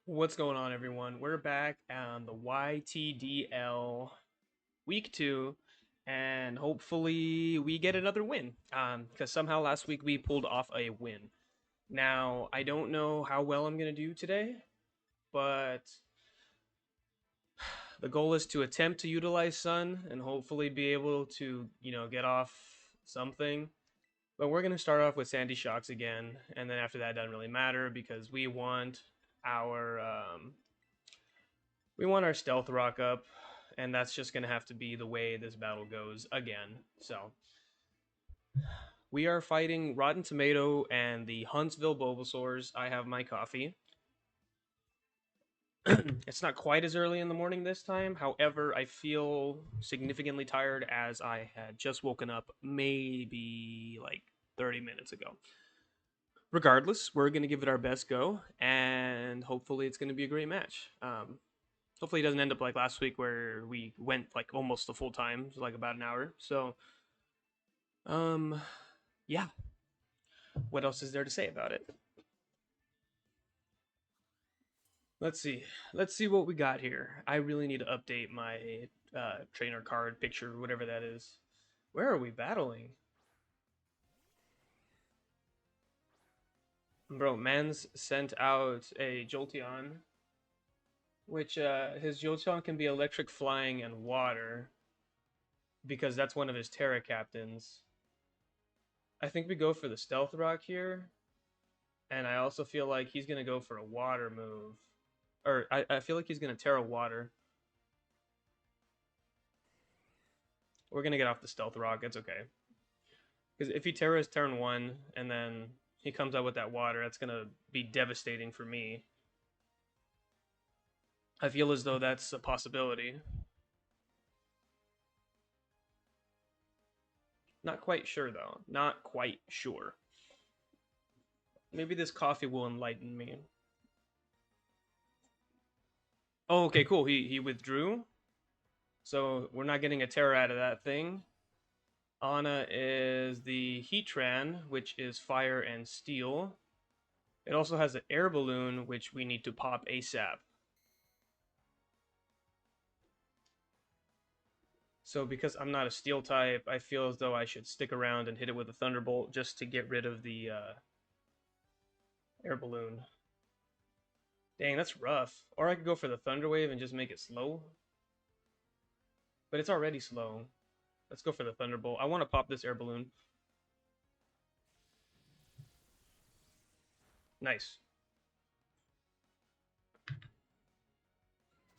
What's going on, everyone? We're back on the YTDL week 2, and hopefully we get another win. Because somehow last week we pulled off a win. Now I don't know how well I'm gonna do today, but the goal is to attempt to utilize Sun and hopefully be able to, get off something. But we're gonna start off with Sandy Shocks again, and then after that, it doesn't really matter because our we want our stealth rock up, and that's just gonna have to be the way this battle goes again. So we are fighting Rotten Tomato and the Huntsville Bulbasaurs. I have my coffee. It's not quite as early in the morning this time. However, I feel significantly tired as I had just woken up maybe like 30 minutes ago. Regardless, we're going to give it our best go, and hopefully, it's going to be a great match. Hopefully, it doesn't end up like last week where we went like almost the full time, like about an hour. So, um, yeah. What else is there to say about it? Let's see. Let's see what we got here. I really need to update my trainer card picture, whatever that is. Where are we battling? Bro, Man's sent out a Jolteon, which his Jolteon can be electric, flying, and water because that's one of his Terra captains. I think we go for the Stealth Rock here, and I also feel like he's gonna go for a water move, or I feel like he's gonna Terra Water. We're gonna get off the Stealth Rock. It's okay, because if he Terras turn one and then he comes out with that water, that's gonna be devastating for me. I feel as though that's a possibility. Not quite sure though. Not quite sure. Maybe this coffee will enlighten me. Oh, okay, cool. He withdrew. So we're not getting a Terra out of that thing. Anna is the Heatran, which is fire and steel. It also has an air balloon, which we need to pop ASAP. So because I'm not a steel type, I feel as though I should stick around and hit it with a thunderbolt just to get rid of the air balloon. Dang, that's rough. Or I could go for the thunder wave and just make it slow. But it's already slow. Let's go for the thunderbolt. I want to pop this air balloon. Nice.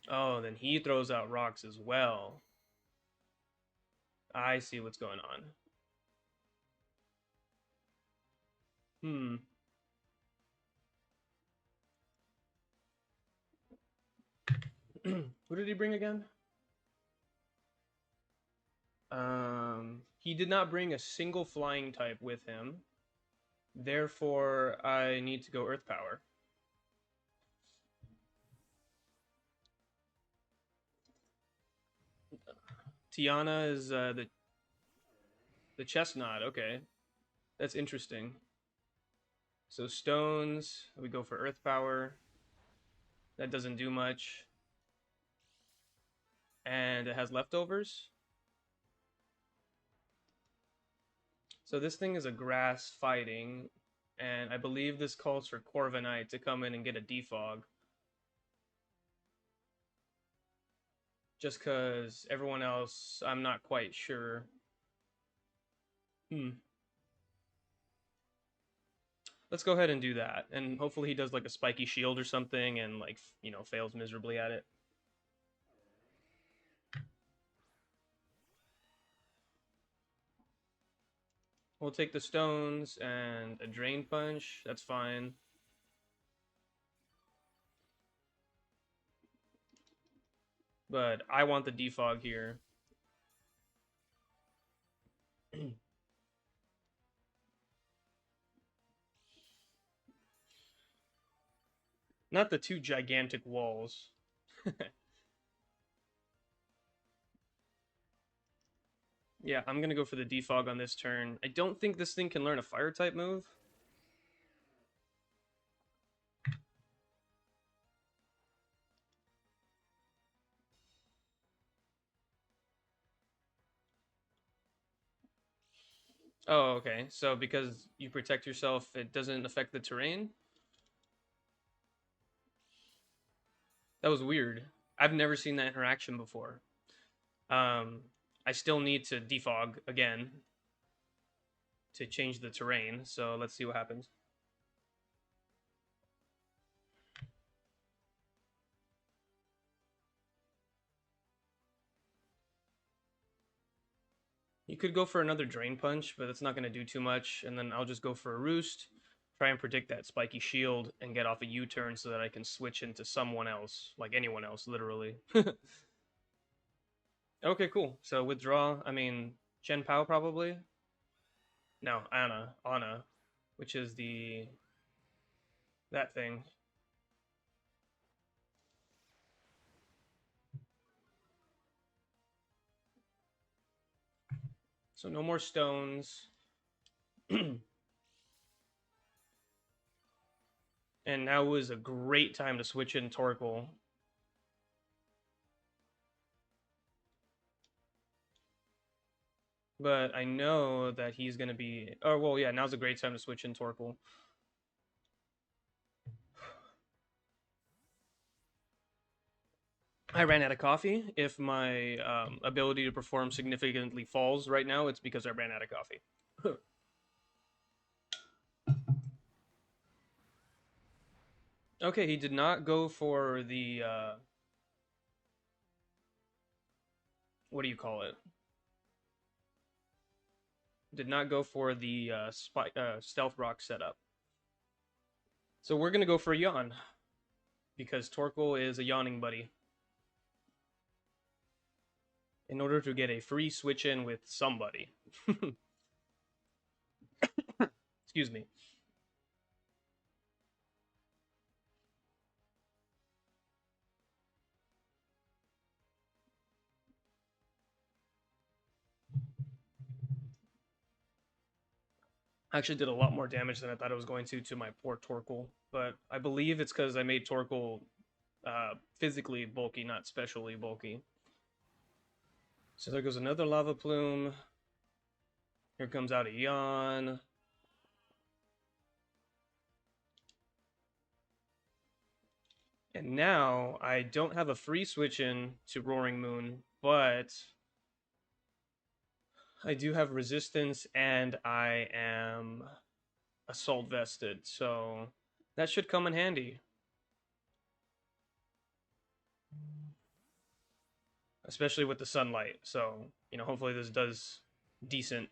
Oh, then he throws out rocks as well. I see what's going on. Hmm. Who did he bring again? He did not bring a single flying type with him. Therefore, I need to go Earth Power. Tiana is the chestnut. Okay, that's interesting. So stones, we go for Earth Power. That doesn't do much, and it has leftovers. So this thing is a grass fighting, and I believe this calls for Corviknight to come in and get a defog. Just because everyone else, I'm not quite sure. Hmm. Let's go ahead and do that, and hopefully he does like a spiky shield or something, and like fails miserably at it. We'll take the stones and a drain punch. That's fine. But I want the defog here. Not the two gigantic walls. Yeah, I'm gonna go for the defog on this turn. I don't think this thing can learn a fire type move. Oh, okay. So because you protect yourself, it doesn't affect the terrain? That was weird. I've never seen that interaction before. Um, I still need to defog again to change the terrain, so let's see what happens. You could go for another Drain Punch, but it's not going to do too much, and then I'll just go for a Roost, try and predict that spiky shield, and get off a U-turn so that I can switch into someone else, like anyone else, literally. Okay, cool. So withdraw, I mean, Chen Pao probably? No, Anna, which is that thing. So no more stones. And now is a great time to switch in Torkoal. But I know that he's going to be. Oh, well, yeah, now's a great time to switch in Torkoal. I ran out of coffee. If my ability to perform significantly falls right now, it's because I ran out of coffee. Okay, he did not go for the. What do you call it? Did not go for the stealth rock setup. So we're going to go for a yawn because Torkoal is a yawning buddy. In order to get a free switch in with somebody. Excuse me. I actually did a lot more damage than I thought it was going to my poor Torkoal, but I believe it's because I made Torkoal physically bulky, not specially bulky. So there goes another lava plume. Here comes out a yawn. And now I don't have a free switch in to Roaring Moon, but I do have resistance and I am assault vested, so that should come in handy. Especially with the sunlight. So, hopefully this does decent.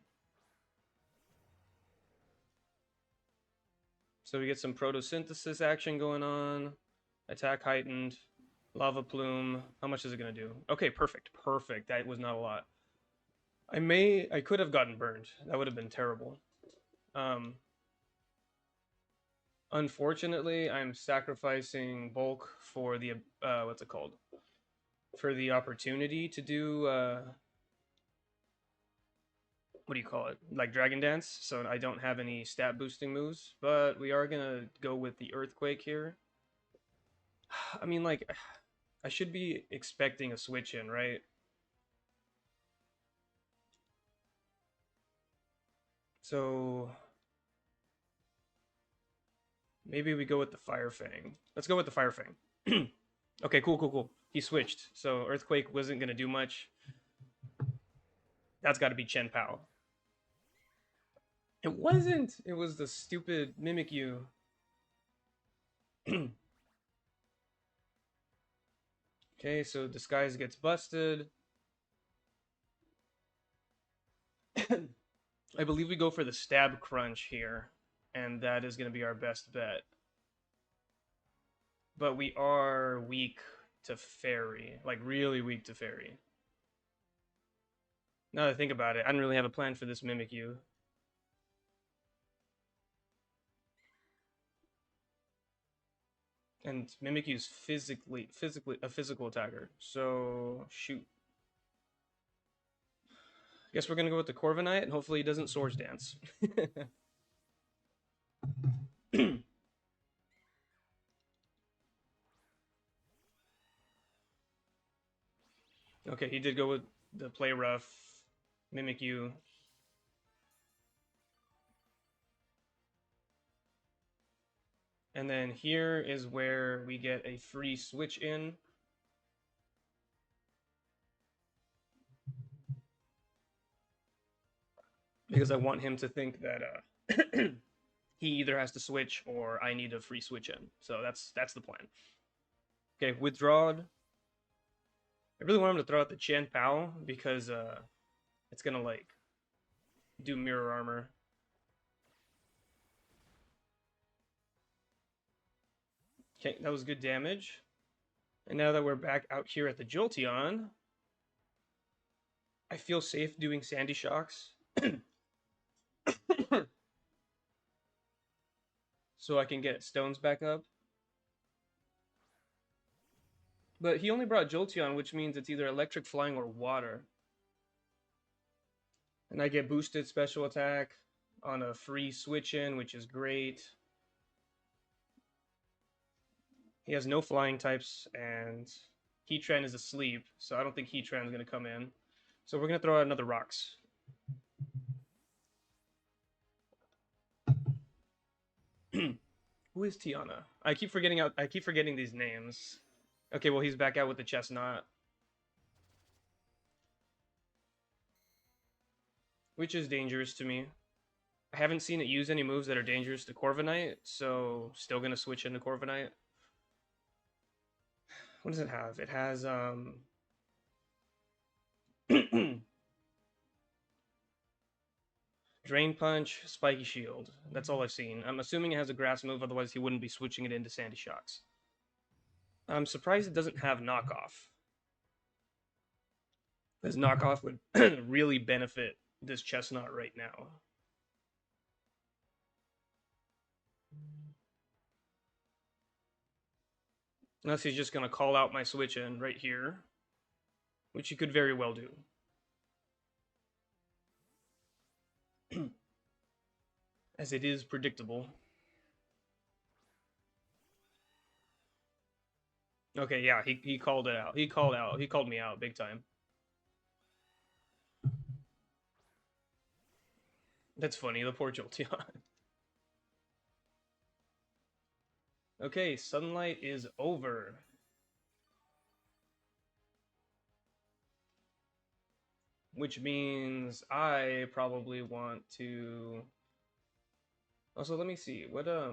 So we get some photosynthesis action going on. Attack heightened. Lava plume. How much is it going to do? Okay, perfect. Perfect. That was not a lot. I could have gotten burned. That would have been terrible. Um, Unfortunately, I'm sacrificing bulk for the what's it called? For the opportunity to do what do you call it? Like Dragon Dance. So I don't have any stat boosting moves, but we are gonna go with the Earthquake here. I mean, like, I should be expecting a switch in, right? So maybe we go with the Fire Fang. Let's go with the Fire Fang. Okay, cool, cool, cool. He switched. So Earthquake wasn't gonna do much. That's got to be Chen Pao. It wasn't. It was the stupid Mimikyu. Okay, so Disguise gets busted. I believe we go for the Stab Crunch here, and that is going to be our best bet. But we are weak to Fairy, like really weak to Fairy. Now that I think about it, I didn't really have a plan for this Mimikyu. And Mimikyu's physically a physical attacker. So shoot. Guess we're gonna go with the Corviknight, and hopefully he doesn't Swords Dance. Okay, he did go with the Play Rough, Mimikyu. And then here is where we get a free switch in. Because I want him to think that he either has to switch or I need a free switch in. So that's the plan. Okay, withdrawed. I really want him to throw out the Chen Pao because it's gonna like do mirror armor. Okay, that was good damage. And now that we're back out here at the Jolteon, I feel safe doing Sandy Shocks. So I can get stones back up. But he only brought Jolteon, which means it's either electric, flying, or water. And I get boosted special attack on a free switch in, which is great. He has no flying types, and Heatran is asleep, so I don't think Heatran is going to come in. So we're going to throw out another Rocks. Who is Tiana? I keep forgetting these names. Okay, well he's back out with the Chestnut, which is dangerous to me. I haven't seen it use any moves that are dangerous to Corviknight, so still gonna switch into Corviknight. What does it have? It has Drain Punch, Spiky Shield. That's all I've seen. I'm assuming it has a grass move, otherwise he wouldn't be switching it into Sandy Shocks. I'm surprised it doesn't have knockoff. Because knockoff would really benefit this Chestnut right now. Unless he's just going to call out my switch in right here, which he could very well do. As it is predictable. Okay, yeah, he called it out. He called me out big time. That's funny, the poor Jolteon. Okay, sunlight is over. Which means I probably want to... Also, let me see. What, I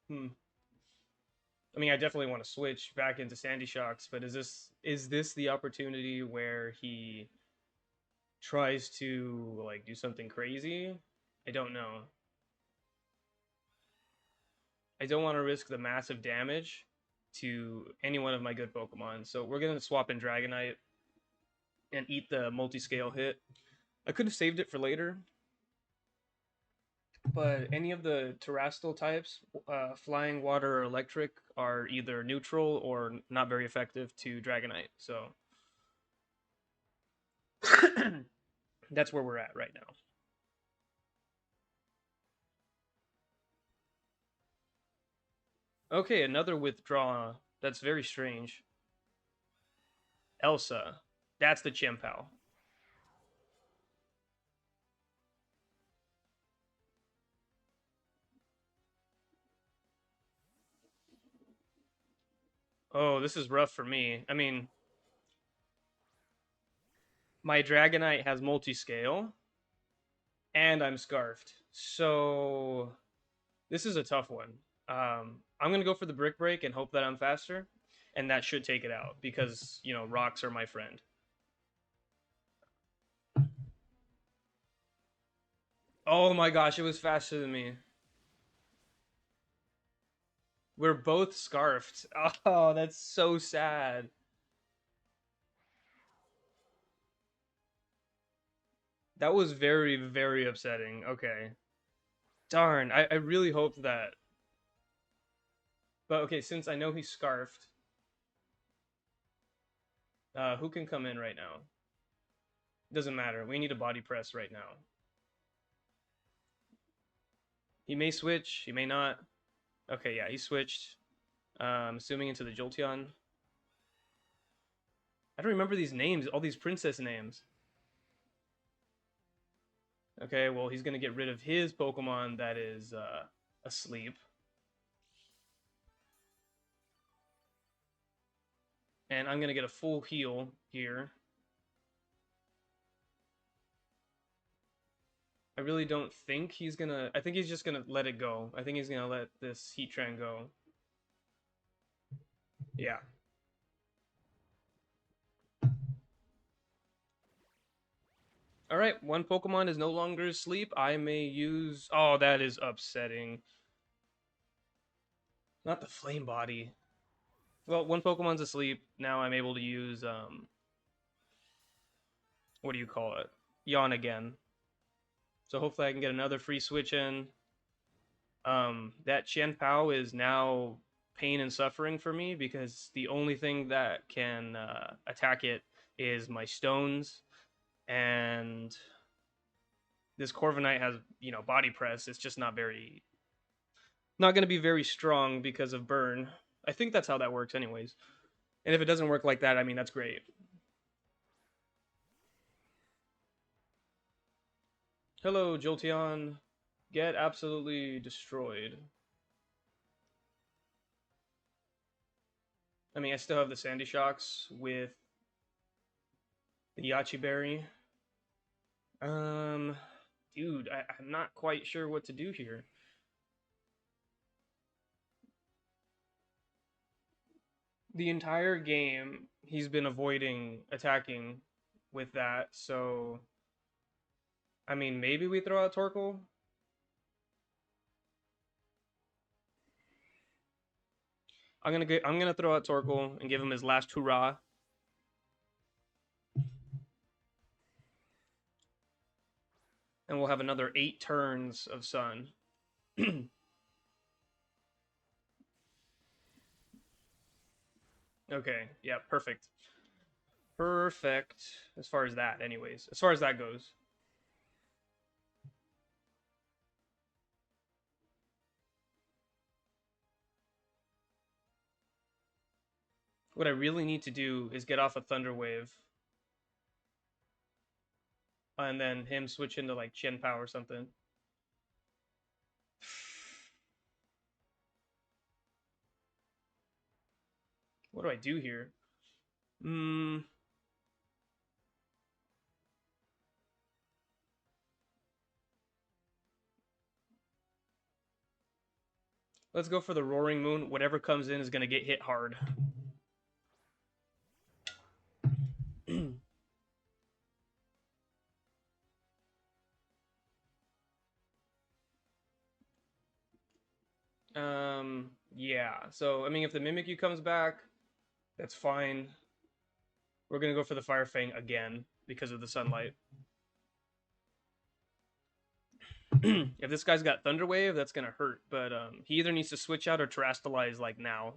mean, I definitely want to switch back into Sandy Shocks, but is this the opportunity where he tries to, like, do something crazy? I don't know. I don't want to risk the massive damage to any one of my good Pokemon, so we're going to swap in Dragonite and eat the multi-scale hit. I could have saved it for later, but any of the terrestrial types, flying, water, or electric, are either neutral or not very effective to Dragonite, so that's where we're at right now. Okay, another withdraw. That's very strange. Elsa. That's the Chien-Pao. Oh, this is rough for me. I mean, my Dragonite has multi-scale, and I'm Scarfed. So, this is a tough one. I'm going to go for the Brick Break and hope that I'm faster, and that should take it out, because, you know, rocks are my friend. Oh my gosh, it was faster than me. We're both Scarfed. Oh, that's so sad. That was very, very upsetting. Okay. Darn, I really hoped that. But okay, since I know he's Scarfed, who can come in right now? Doesn't matter. We need a body press right now. He may switch. He may not. Okay, yeah, he switched. Assuming into the Jolteon. I don't remember these names. All these princess names. Okay, well, he's going to get rid of his Pokemon that is asleep. And I'm going to get a full heal here. I really don't think he's going to... I think he's just going to let it go. I think he's going to let this Heatran go. Yeah. Alright, one Pokemon is no longer asleep. I may use... Oh, that is upsetting. Not the Flame Body. Well, one Pokemon's asleep. Now I'm able to use... what do you call it? Yawn again. So hopefully I can get another free switch in. That Chen Pao is now pain and suffering for me because the only thing that can attack it is my stones, and this Corviknight has, you know, body press. It's just not going to be very strong because of burn. I think that's how that works anyways. And if it doesn't work like that, I mean, that's great. Hello, Jolteon. Get absolutely destroyed. I mean, I still have the Sandy Shocks with the Yachi Berry. Dude, I'm not quite sure what to do here. The entire game, he's been avoiding attacking with that, so... I mean, maybe we throw out Torkoal? I'm gonna throw out Torkoal and give him his last hurrah. And we'll have another 8 turns of Sun. Okay, yeah, perfect. Perfect. As far as that, anyways. As far as that goes. What I really need to do is get off a Thunder Wave. And then him switch into like Chen Pao or something. What do I do here? Let's go for the Roaring Moon. Whatever comes in is going to get hit hard. Yeah. So, I mean, if the Mimikyu comes back, that's fine. We're going to go for the Fire Fang again because of the sunlight. If this guy's got Thunder Wave, that's going to hurt. But he either needs to switch out or Terastalize, like, now.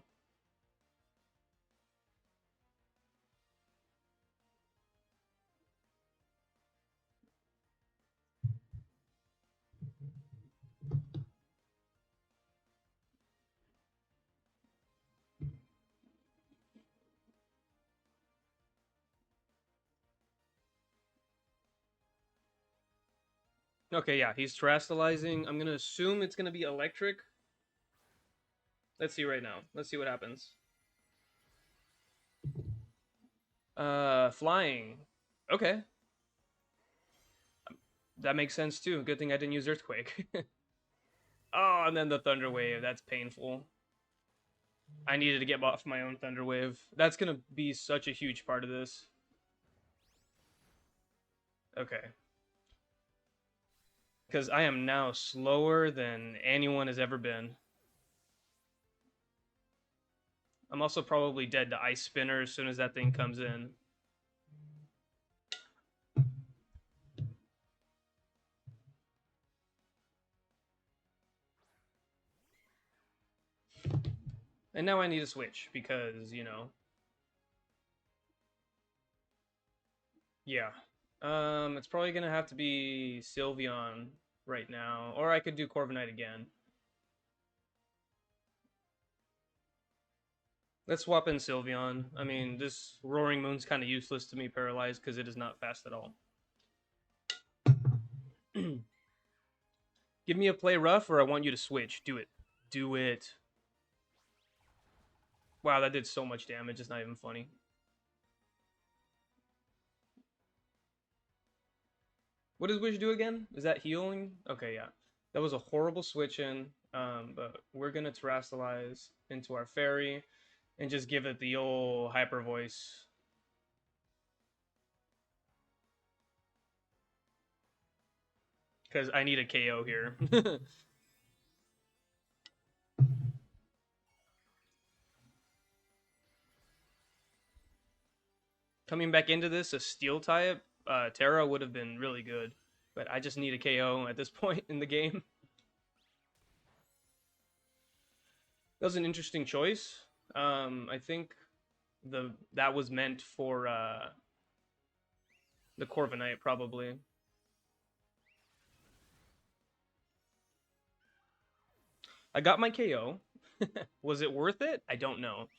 Okay, yeah, he's Terastalizing. I'm going to assume it's going to be Electric. Let's see right now. Let's see what happens. Flying. Okay. That makes sense too. Good thing I didn't use Earthquake. Oh, and then the Thunder Wave. That's painful. I needed to get off my own Thunder Wave. That's going to be such a huge part of this. Okay. Because I am now slower than anyone has ever been. I'm also probably dead to Ice Spinner as soon as that thing comes in. And now I need to switch because, you know. Yeah. It's probably going to have to be Sylveon right now. Or I could do Corviknight again. Let's swap in Sylveon. I mean, this Roaring Moon's kind of useless to me paralyzed because it is not fast at all. Give me a play rough, or I want you to switch. Do it. Do it. Wow, that did so much damage. It's not even funny. What does Wish do again? Is that healing? Okay, yeah. That was a horrible switch in, but we're going to Terrasilize into our Fairy and just give it the old Hyper Voice. Because I need a KO here. Coming back into this, a Steel type, Terra would have been really good. But I just need a KO at this point in the game. That was an interesting choice. I think that was meant for the Corviknight, probably. I got my KO. Was it worth it? I don't know.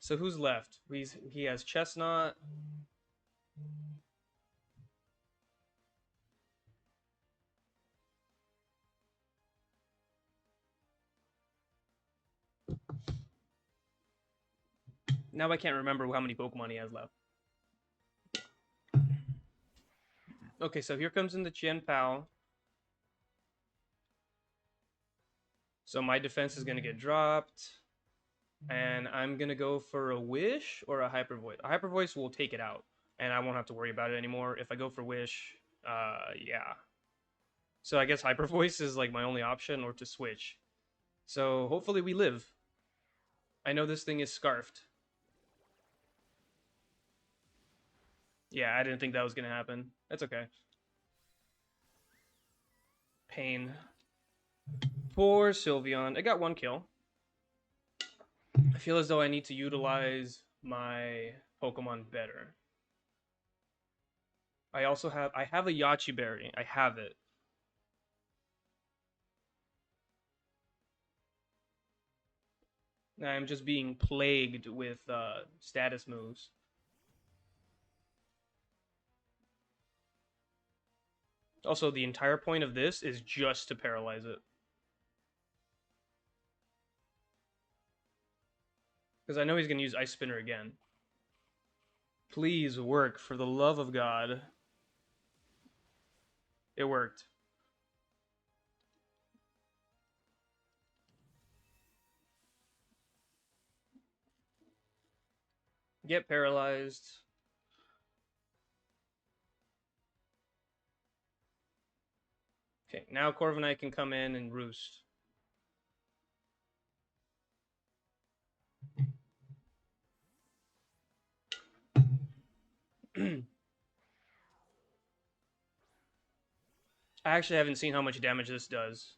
So who's left? He has Chestnut. Now I can't remember how many Pokemon he has left. Okay, so here comes in the Chien Pao. So my defense is going to get dropped. And I'm going to go for a Wish or a Hyper Voice. A Hyper Voice will take it out. And I won't have to worry about it anymore. If I go for Wish, yeah. So I guess Hyper Voice is like my only option, or to switch. So hopefully we live. I know this thing is scarfed. Yeah, I didn't think that was going to happen. That's okay. Pain. Poor Sylveon. I got one kill. I feel as though I need to utilize my Pokemon better. I have a Yachi Berry. I have it. I'm just being plagued with status moves. Also, the entire point of this is just to paralyze it. Because I know he's going to use Ice Spinner again. Please work, for the love of God. It worked. Get paralyzed. Okay, now Corviknight can come in and roost. I actually haven't seen how much damage this does.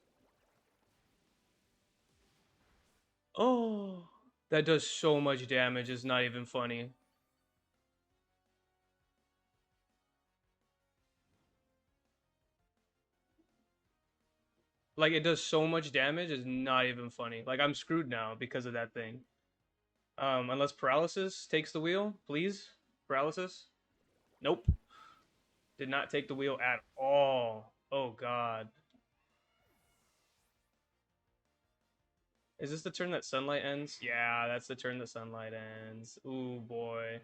Oh, that does so much damage. It's not even funny. Like, it does so much damage. It's not even funny. Like, I'm screwed now because of that thing. Unless Paralysis takes the wheel, please. Paralysis. Nope. Did not take the wheel at all. Oh, God. Is this the turn that Sunlight ends? Yeah, that's the turn that Sunlight ends. Ooh, boy.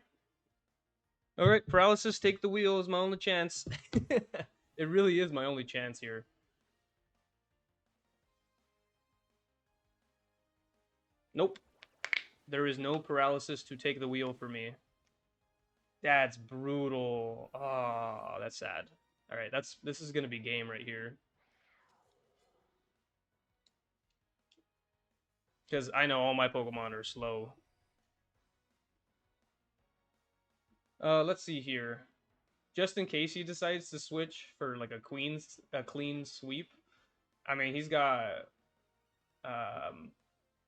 All right, Paralysis, take the wheel is my only chance. It really is my only chance here. Nope. There is no Paralysis to take the wheel for me. That's brutal. Oh, that's sad. All right, this is gonna be game right here. Because I know all my Pokemon are slow. Let's see here. Just in case he decides to switch for like a clean sweep. I mean, he's got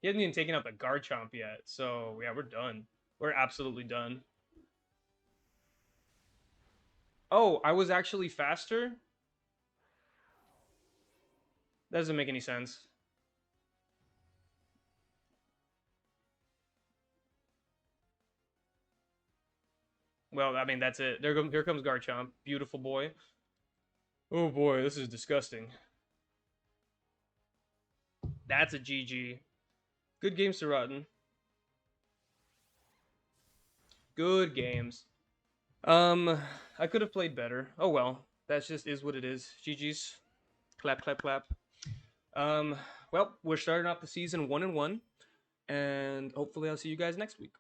he hasn't even taken out the Garchomp yet. So yeah, we're done. We're absolutely done. Oh, I was actually faster? That doesn't make any sense. Well, I mean, that's it. Here comes Garchomp. Beautiful boy. Oh boy, this is disgusting. That's a GG. Good games to Rotten. Good games. I could have played better. Oh well, that's just is what it is. GG's. Clap, clap, clap. Um, well, we're starting off the season 1-1, and hopefully I'll see you guys next week.